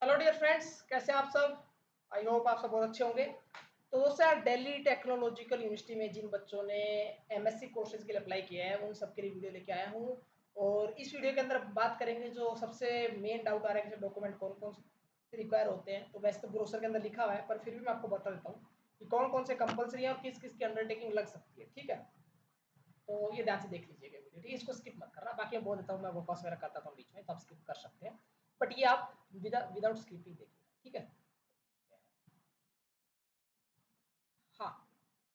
Hello dear friends, कैसे हैं आप सब। आई होप आप सब बहुत अच्छे होंगे। तो दोस्तों यार, दिल्ली टेक्नोलॉजिकल यूनिवर्सिटी में जिन बच्चों ने एमएससी कोर्सेज के लिए अप्लाई किया है उन सब के लिए वीडियो लेके आया हूँ। और इस वीडियो के अंदर बात करेंगे जो सबसे मेन डाउट आ रहा है कि डॉक्यूमेंट कौन कौन से रिक्वायर होते हैं। तो वैसे तो ब्रोशर के अंदर लिखा हुआ है, पर फिर भी मैं आपको बता देता हूँ कि कौन कौन से कंपलसरी है और किस किस की अंडरटेकिंग लग सकती है। ठीक है, तो ये ध्यान से देख लीजिएगा वीडियो, ठीक है। इसको स्किप मत करना, बाकी मैं बोल देता हूँ, मैं वो पास वगैरह करता था बीच में, तो आप स्किप कर सकते हैं। बट ये आप विदाउट स्किपिंग देखिए, ठीक है। हाँ,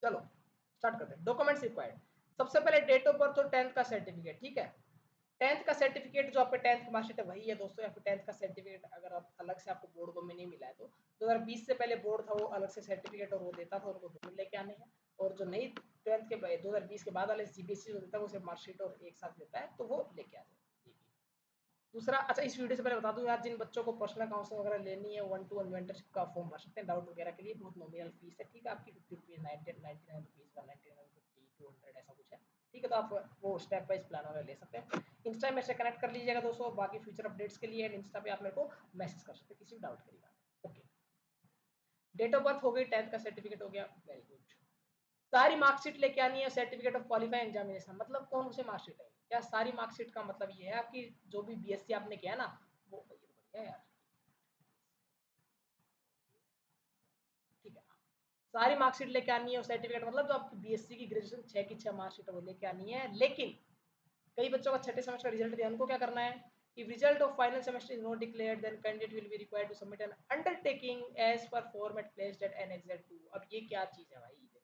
चलो स्टार्ट करते हैं। डॉक्यूमेंट्स रिक्वायर्ड, सबसे पहले डेट ऑफ बर्थ और 10th का सर्टिफिकेट, ठीक है। 10th का सर्टिफिकेट जो आपका 10th की मार्कशीट है वही है दोस्तों, या फिर 10th का सर्टिफिकेट अगर आप अलग से आपको बोर्ड में नहीं मिला है तो 2020 से पहले बोर्ड था वो अलग से सर्टिफिकेट और वो देता था, उनको दोनों लेके आने हैं। और जो नई 10th के 2020 के बाद वाले सीबीएसई जो देता है वो सिर्फ मार्कशीट और एक साथ देता है, तो वो लेके आ जाए। दूसरा, अच्छा इस वीडियो से पहले बता दूं यार, जिन बच्चों को पर्सनल काउंसलिंग वगैरह लेनी है 1-to-1 मेंटरशिप का फॉर्म भर सकते हैं, डाउट वगैरह के लिए बहुत नॉमिनल फीस है, ठीक है। आपकी 50 रुपीज, 99 रुपीज, 199, 200 ऐसा कुछ है, ठीक है। तो आप वो स्टेप वाइज प्लान वगैरह ले सकते हैं। इंस्टा में से कनेक्ट कर लीजिएगा दोस्तों, बाकी फ्यूचर अपडेट्स के लिए इंस्टा पे आप मेरे को मैसेज कर सकते हैं किसी भी डाउट के लिए। ओके, डेट ऑफ बर्थ हो गई, 10th का सर्टिफिकेट हो गया, वेरी गुड। सारी मार्कशीट लेके आनी है, सर्टिफिकेट ऑफ क्वालिफाइंग एग्जामिनेशन, मतलब कौन से मार्कशीट है क्या। सारी मार्कशीट का मतलब ये है आपकी जो भी बीएससी आपने किया ना वो, ये तो बढ़िया है यार, ठीक है। सारी मार्कशीट लेके आनी है और सर्टिफिकेट, मतलब जो आपकी बीएससी की ग्रेजुएशन 6 की 6 मार्कशीट है वो लेके आनी है। लेकिन कई बच्चों का छठे सेमेस्टर का रिजल्ट दिया, उनको क्या करना है। if result of final semester is not declared then candidate will be required to submit an undertaking as per format placed at annex 2। अब ये क्या चीज है भाई, देखो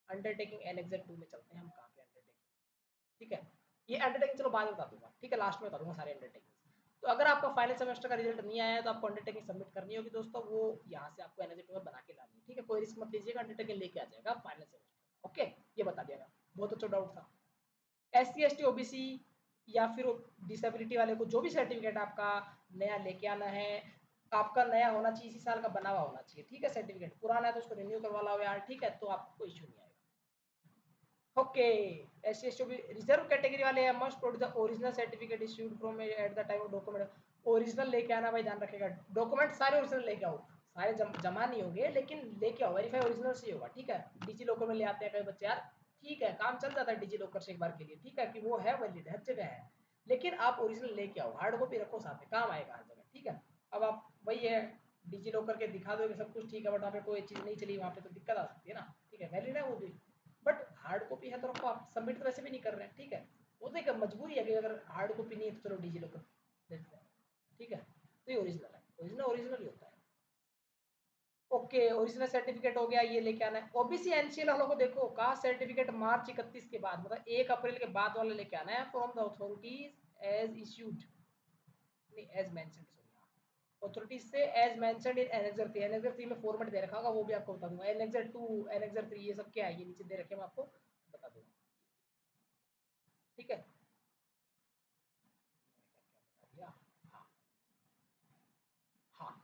अंडरटेकिंग एनेक्स 2 में चलते हैं हम, कहाँ पे अंडरटेकिंग, ठीक है। ये अंडरटेकिंग चलो बाद में बता दूंगा, ठीक है, लास्ट में बता दूंगा सारे अंडरटेकिंग। तो अगर आपका फाइनल सेमेस्टर का रिजल्ट नहीं आया है तो आपको अंडरटेकिंग सबमिट करनी होगी दोस्तों, वो यहाँ से आपको एनएच में बना के लानी है, ठीक है। कोई रिस्क मत लीजिएगा, अंडरटेकिंग लेके आ जाएगा फाइनल सेमेस्टर। ओके, ये बता दिया गया, बहुत अच्छा डाउट था। S C S T OBC या फिर डिसेबिलिटी वाले को जो भी सर्टिफिकेट आपका नया लेके आना है, आपका नया होना चाहिए, इसी साल का बना हुआ होना चाहिए, ठीक है। सर्टिफिकेट पुराना है तो उसको रिन्यू करवा लो यार, ठीक है, तो आपको इशू नहीं आएगा। Okay, S C S T reserve category वाले must produce the original certificate issued from at the time of document. Original लेके आना भाई, ध्यान रखेगा। डॉक्यूमेंट सारे ओरिजिनल लेके आओ, सारे जमा नहीं होंगे लेकिन लेके आओ, वेरीफाई ओरिजिनल से ही होगा, ठीक है। डिजी लॉकर में ले आते हैं कई बच्चे यार, ठीक है, काम चल जाता है डिजी लॉकर से एक बार के लिए, ठीक है, कि वो है वैलिड, हर जगह है। लेकिन आप ओरिजिनल लेके आओ, हार्ड कॉपी रखो साथ में, काम आएगा हर जगह, ठीक है। अब आप वही है, डिजी लॉकर के दिखा दोगे सब कुछ, ठीक है, बट वहाँ पे कोई चीज़ नहीं चली, वहाँ पे तो दिक्कत आ सकती है ना, ठीक है। वैलिड है वो भी, बट हार्ड कॉपी है तो रखो, आप सबमिट तो वैसे भी नहीं कर रहे हैं, ठीक है। वो तो एक मजबूरी है कि अगर हार्ड कॉपी नहीं है तो चलो डिजी लॉकर देते हैं, ठीक है। तो ये ओरिजिनल है, ओरिजिनल ओरिजिनल ही होता है। ओके, ओरिजिनल सर्टिफिकेट हो गया, ये लेके आना है। ओबीसी एनसीएल वालों को देखो, कास्ट सर्टिफिकेट मार्च 31 के बाद, मतलब 1 अप्रैल के बाद वाला लेके आना है, from the authorities as issued, नहीं एज मेंशनड, सॉरी, अथॉरिटीज से as mentioned in annexure 3। Annexure 3 में फॉर्मेट दे रखा होगा, वो भी आपको बता दूंगा। एनेक्सर 2, एनेक्सर 3, ये सब क्या है, ये नीचे दे रखे, मैं आपको बता दूंगा, ठीक है। हाँ, हाँ,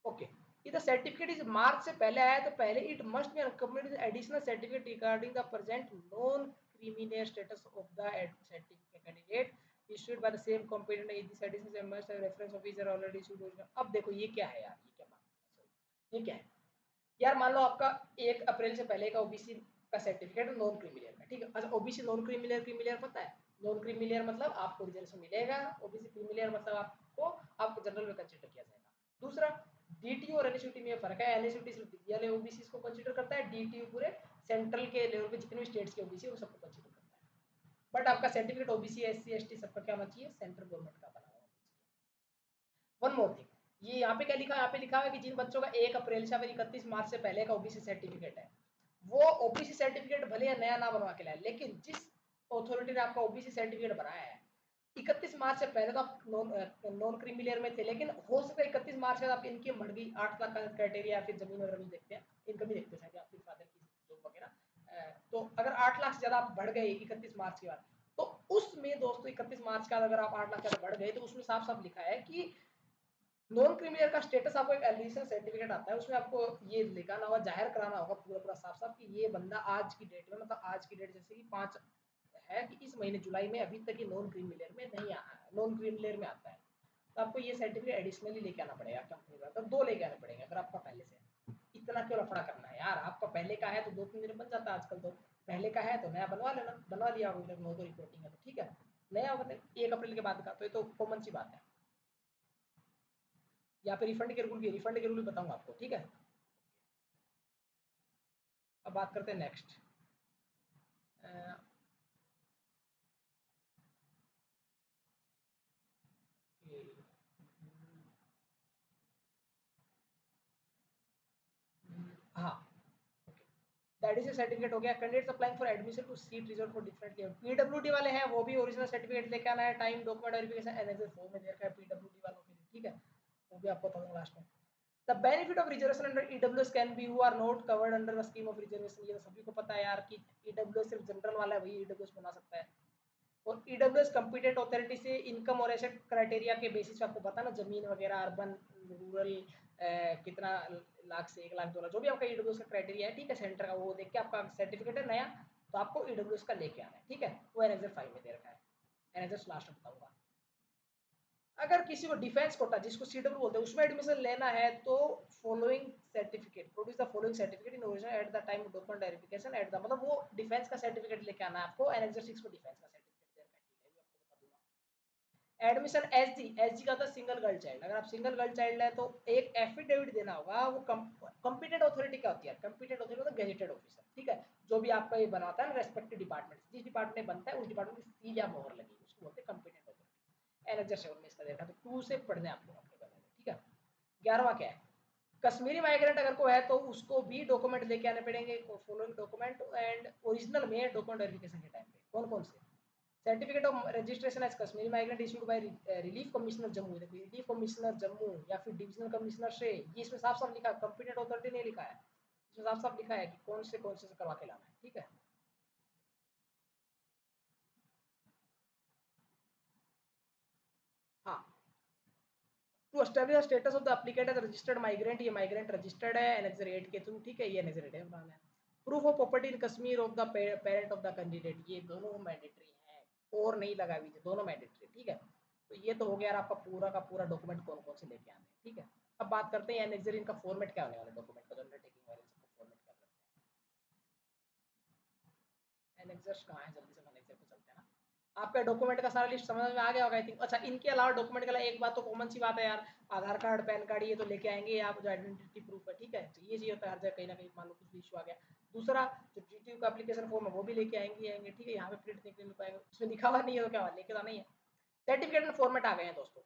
okay. if the certificate is मार्च से पहले आया तो पहले it must be accompanied with additional certificate regarding the present non criminal status of the certificate candidate issued by the same competent agency. Additional must have reference officer already issued original। अब देखो ये क्या है यार, ये क्या बात है, सॉरी, ये क्या है यार। मान लो आपका 1 अप्रैल से पहले का ओबीसी का सर्टिफिकेट नॉन क्रिमिलियर में, ठीक है। अच्छा, ओबीसी नॉन क्रिमिलियर, क्रिमिलियर पता है, नॉन क्रिमिलियर मतलब आपको रिजर्वेशन मिलेगा, ओबीसी क्रिमिलियर मतलब आपको जनरल में कंसीडर किया जाएगा। दूसरा, डीटीयू और एनएसयूटी में फर्क है, एनएसयूटी सिर्फ दिल्ली वाले ओबीसी को कंसीडर करता है, डीटीयू पूरे सेंट्रल के लेवल पे जितने भी स्टेट्स के ओबीसी वो सबको कंसीडर करता है। बट आपका सर्टिफिकेट ओबीसी एससी एसटी सबका क्या होना चाहिए, सेंट्रल गवर्नमेंट का बना हुआ होना चाहिए। वन मोर थिंग, ये यहाँ पे क्या लिखा है, यहाँ पे लिखा है कि जिन बच्चों का 1 अप्रैल से 31 मार्च से पहले का ओबीसी सर्टिफिकेट है, वो ओबीसी सर्टिफिकेट भले या नया ना बनवा के लाए, लेकिन जिस अथॉरिटी ने आपका ओबीसी सर्टिफिकेट बनाया है 31 मार्च से पहले तो आप नॉन क्रीमिलियर में थे, लेकिन हो सकता है 31 मार्च के बाद आप इनकी बढ़ गई 8 लाख का क्राइटेरिया, या फिर जमीन वगैरह भी देखते हैं, इनकम भी देखते हैं आपके फादर की जॉब वगैरह। तो अगर 8 लाख से ज़्यादा आप बढ़ गए 31 मार्च के बाद, तो उसमें दोस्तों 31 मार्च का अगर आप 8 लाख से ज़्यादा बढ़ गए तो उसमें साफ साफ लिखा है कि नॉन क्रिमिनल का स्टेटस, आपको एक एडिशनल सर्टिफिकेट आता है, उसमें आपको ये लिखाना होगा, जाहिर कराना होगा पूरा पूरा साफ साफ कि ये बंदा आज की डेट में, मतलब आज की डेट जैसे कि 5 है कि इस महीने जुलाई में अभी तक ये नॉन क्रिमिनल में नहीं आया है, नॉन क्रिमिनल में आता है। तो आपको ये सर्टिफिकेट एडिशनली लेके आना पड़ेगा कंपनी का, तो 2 लेके आने पड़ेंगे अगर आपका पहले से है। इतना क्यों लफड़ा करना है यार, आपका पहले का है तो 2-3 दिन में बन जाता है आजकल तो। पहले का है तो नया बनवा लेना, बनवा लिया आपने, नो तो रिपोर्टिंग है तो ठीक है। नया मतलब 1 अप्रैल के बाद का, तो ये तो कॉमन सी बात है। यहाँ पे रिफंड के रूल भी, रिफंड के रूल भी बताऊंगा आपको, ठीक है। अब बात करते हैं नेक्स्ट। हाँ, दैट इज ए सर्टिफिकेट हो गया। Candidates applying for admission to seat reserve for different year, PWD वाले हैं वो भी ओरिजिनल सर्टिफिकेट लेके आना है, time document verification annex form में दे रखा है पीडब्ल्यूडी वालों के लिए, ठीक है। वो भी आपको बताऊंगा लास्ट में। The benefit of reservation under EWS can be who are not covered under the scheme of reservation, ये तो सभी को पता है यार कि ईडब्ल्यूएस सिर्फ जनरल वाला है, वही ईडब्ल्यूएस बना सकता है। और ईडब्ल्यूएस कंपिटेंट अथॉरिटी से इनकम और एसेट क्राइटेरिया के बेसिस पे आपको पता ना, जमीन वगैरह, अर्बन, रूरल, कितना लाख से 1 लाख 2 लाख, जो भी आपका ईडब्ल्यूएस का क्राइटेरिया है, ठीक है, सेंटर का, वो देख के आपका सर्टिफिकेट है नया, तो आपको ईडब्ल्यूएस का लेके आना है, ठीक है। वो एनएक्सर 5 में दे रखा है, एनएक्सर लास्ट में बताऊंगा। अगर किसी को डिफेंस कोटा, जिसको सीडब्ल्यू बोलते हैं, उसमें एडमिशन लेना है तो following certificate, produce the following certificate in original eight the time of document verification at the, मतलब वो डिफेंस का सर्टिफिकेट लेके आना है आपको, एनएक्सर 6 में डिफेंस का सर्टिफिकेट दे रखा है, ठीक है, ये आपको बता दूंगा। एडमिशन एसजी, एसजी का था सिंगल गर्ल चाइल्ड, अगर आप सिंगल गर्ल चाइल्ड है तो एक एफिडेविट देना होगा, वो कंपिटेंट अथॉरिटी का होती है, कंपिटेंट अथॉरिटी मतलब गेजेटेड ऑफिसर, ठीक है, जो भी आपका ये बनाता है ना रेस्पेक्टिव डिपार्टमेंट, जिस डिपार्टमेंट में बनता है उस डिपार्टमेंट की सील या मोहर लगी, उसको बोलते हैं कंपिटेंट अथॉरिटी। एनएक्सर 7 में इसका देखा, तो 2 से पढ़ने आपको अपने करने में, ठीक है। 11वां क्या है, कश्मीरी माइग्रेंट अगर को है तो उसको भी डॉक्यूमेंट लेके आने पड़ेंगे, फॉलोइंग डॉक्यूमेंट एंड ओरिजिनल में डॉक्यूमेंट वेरिफिकेशन के टाइम पे कौन कौन से, certificate of registration as Kashmiri migrant issued by relief commissioner Jammu, देखो रिलीफ कमिश्नर जम्मू या फिर डिविजनल कमिश्नर से, ये इसमें साफ साफ लिखा है, कंपिटेंट अथॉरिटी नहीं लिखा है, इसमें साफ साफ लिखा है कि कौन से करवा के लाना है, ठीक है। हाँ, to establish status of the applicant as registered migrant, ये माइग्रेंट रजिस्टर्ड है एनेक्सर 8 के थ्रू, ठीक है, ये एनेक्सर 8 है बनाना है। Proof of property in Kashmir of the parent of the candidate, ये दोनों मैंडेटरी हैं, और नहीं लगा हुई, दोनों मैंडेटरी, ठीक है। तो ये तो हो गया आपका पूरा का पूरा डॉक्यूमेंट कौन कौन से लेके आने हैं, ठीक है। अब बात करते हैं एनेक्सर इनका फॉर्मेट क्या होने वाला है, डॉक्यूमेंट का जो अंडरटेकिंग वाले सबका फॉर्मेट क्या करते हैं। एनेक्सर कहाँ है, जल्दी से एनेक्सर पे चलते हैं ना। आपका डॉक्यूमेंट का सारा लिस्ट समझ में आ गया होगा आई थिंक। अच्छा, इनके अलावा डॉक्यूमेंट के अलावा एक बात तो कॉमन सी बात है यार, आधार कार्ड, पैन कार्ड, ये तो लेके आएंगे आप, जो आइडेंटिटी प्रूफ है, ठीक है, चाहिए चाहिए होता है हर जगह, कहीं ना कहीं मान लो कुछ भी इशू आ गया। दूसरा, जो जीटीयू का एप्लीकेशन फॉर्म है वो भी लेके आएंगे, ठीक है, यहाँ पे प्रिंट देखने मिल पाएगा, उसमें लिखा हुआ नहीं है तो क्या हुआ, लेके तो नहीं है। सर्टिफिकेट में फॉर्मेट आ गए हैं दोस्तों,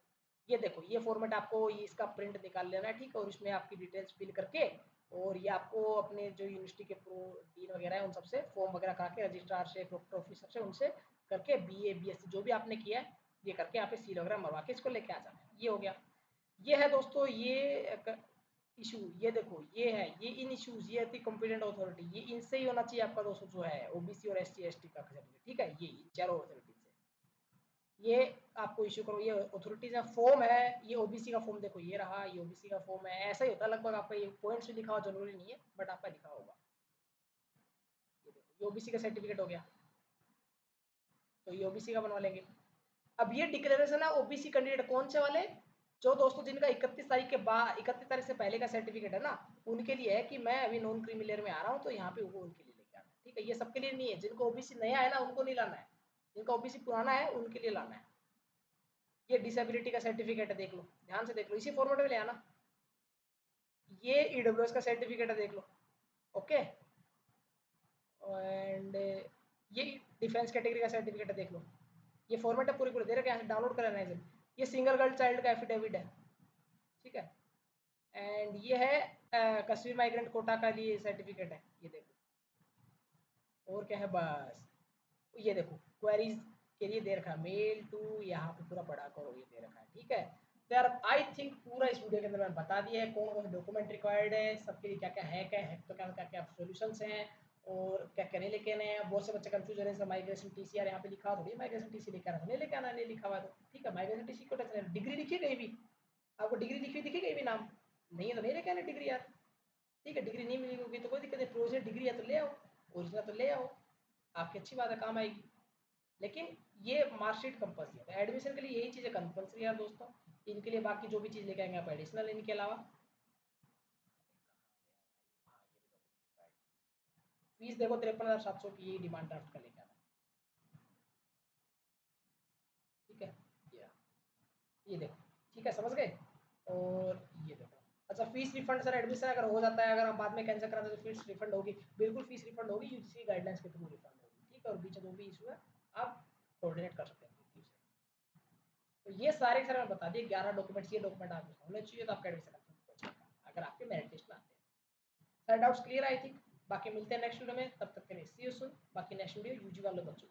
ये देखो, ये फॉर्मेट आपको इसका प्रिंट निकाल लेना है, ठीक है, और इसमें आपकी डिटेल्स फिल करके, और ये आपको अपने जो यूनिवर्सिटी के प्रो डीन वगैरह है उन सबसे फॉर्म वगैरह करा के, रजिस्ट्रार से, प्रोक्टर ऑफिसर से, उनसे करके बीए बीएससी जो भी आपने किया है, ये करके यहाँ पे सील वगैरह मरवा के इसको लेके आ जाना है, ये हो गया। ये है दोस्तों, ये इशू, ये देखो, ये है, ये इन इश्यूज, ये थी कॉम्पिटेंट अथॉरिटी, ये इनसे ही होना चाहिए आपका दोस्तों, जो है ओबीसी और एसटी एसटी का सर्टिफिकेट, ठीक है, ये चारों अथॉरिटी से ये आपको इश्यू करो, ये अथॉरिटीज का फॉर्म है, ये ओबीसी का फॉर्म देखो, ये रहा, ये ओबीसी का फॉर्म है, ऐसा ही होता है लगभग, आपका ये पॉइंट्स भी लिखा हुआ जरूरी नहीं है, बट आपका लिखा होगा, ये देखो, ये ओबीसी का सर्टिफिकेट हो गया, तो ये ओबीसी का बनवा लेंगे। अब ये डिक्लेरेशन है ओबीसी कैंडिडेट कौन से वाले, जो दोस्तों जिनका 31 तारीख के बाद, 31 तारीख से पहले का सर्टिफिकेट है ना, उनके लिए है कि मैं अभी नॉन क्रीमी लेयर में आ रहा हूँ, तो यहाँ पे वो उनके लिए लेके आना है, ठीक है, ये सबके लिए नहीं है, जिनको ओबीसी नया है ना उनको नहीं लाना है, जिनका ओबीसी पुराना है उनके लिए लाना है। ये डिसेबिलिटी का सर्टिफिकेट है, देख लो, ध्यान से देख लो, इसी फॉर्मेट में ले आना। ये ईडब्ल्यूएस का सर्टिफिकेट है, देख लो, ओके, एंड ये डिफेंस कैटेगरी का सर्टिफिकेट है, देख लो, ये फॉर्मेट है, पूरी पूरी दे रखे, यहाँ से डाउनलोड कर लेना है। ये सिंगल गर्ल चाइल्ड का एफिडेविट है, ठीक है, एंड ये है कश्मीर माइग्रेंट कोटा का लिए सर्टिफिकेट है, ये देखो, और क्या है, बस ये देखो, क्वेरीज के लिए दे रखा है, मेल टू, यहाँ पे पूरा पढ़ा करो, ये दे रखा है, ठीक है। तो यार आई थिंक पूरा इस वीडियो के अंदर मैंने बता दिया है कौन कौन से डॉक्यूमेंट रिक्वायर्ड है, सबके लिए क्या है तो क्या क्या सोल्यूशंस हैं, और क्या क्या नहीं लेके आने हैं। बहुत से बच्चे कंफ्यूज हो रहे हैं, माइग्रेशन टीसी यार यहाँ पे लिखा थोड़ी माइग्रेशन टीसी लेके आना, नहीं लेके आना, नहीं लिखा हुआ तो ठीक है, माइग्रेशन टीसी को टेंशन, डिग्री लिखी कहीं भी, आपको डिग्री लिखी दिखी कहीं भी नाम, नहीं है तो नहीं लेके आना डिग्री यार, ठीक है, डिग्री नहीं मिली होगी तो कोई दिक्कत नहीं, प्रोविजनल डिग्री है तो ले आओ, ओरिजिनल तो ले आओ, आपकी अच्छी बात है, काम आएगी। लेकिन ये मार्कशीट कंपल्सरी है, एडमिशन के लिए यही चीज़ें कंपल्सरी है दोस्तों। इनके लिए बाकी जो भी चीज़ लेके आएंगे आप एडिशनल, इनके अलावा फीस देखो 53,700 की ये डिमांड ड्राफ्ट का लेके आना, ठीक है। ये देखो, ठीक है, समझ गए। और ये देखो, अच्छा फीस रिफंड सर एडमिशन अगर हो जाता है, अगर हम बाद में कैंसिल कराते हैं तो फीस रिफंड होगी, बिल्कुल फीस रिफंड होगी, यूजीसी गाइडलाइंस के थ्रू रिफंड होगी, ठीक है। और बीच में जो भी इशू है आप कोऑर्डिनेट कर सकते हैं अपनी टीम से। तो ये सारे सर मैं बता दिए 11 डॉक्यूमेंट्स, ये डॉक्यूमेंट आपके होने चाहिए तो आपका एडमिशन हो जाएगा अगर आपके मेरिट लिस्ट में आते हैं। Sir doubts clear I think, बाकी मिलते हैं नेक्स्ट वीडियो में, तब तक के लिए सी यू सून। बाकी नेक्स्ट वीडियो यूजी वाले बच्चों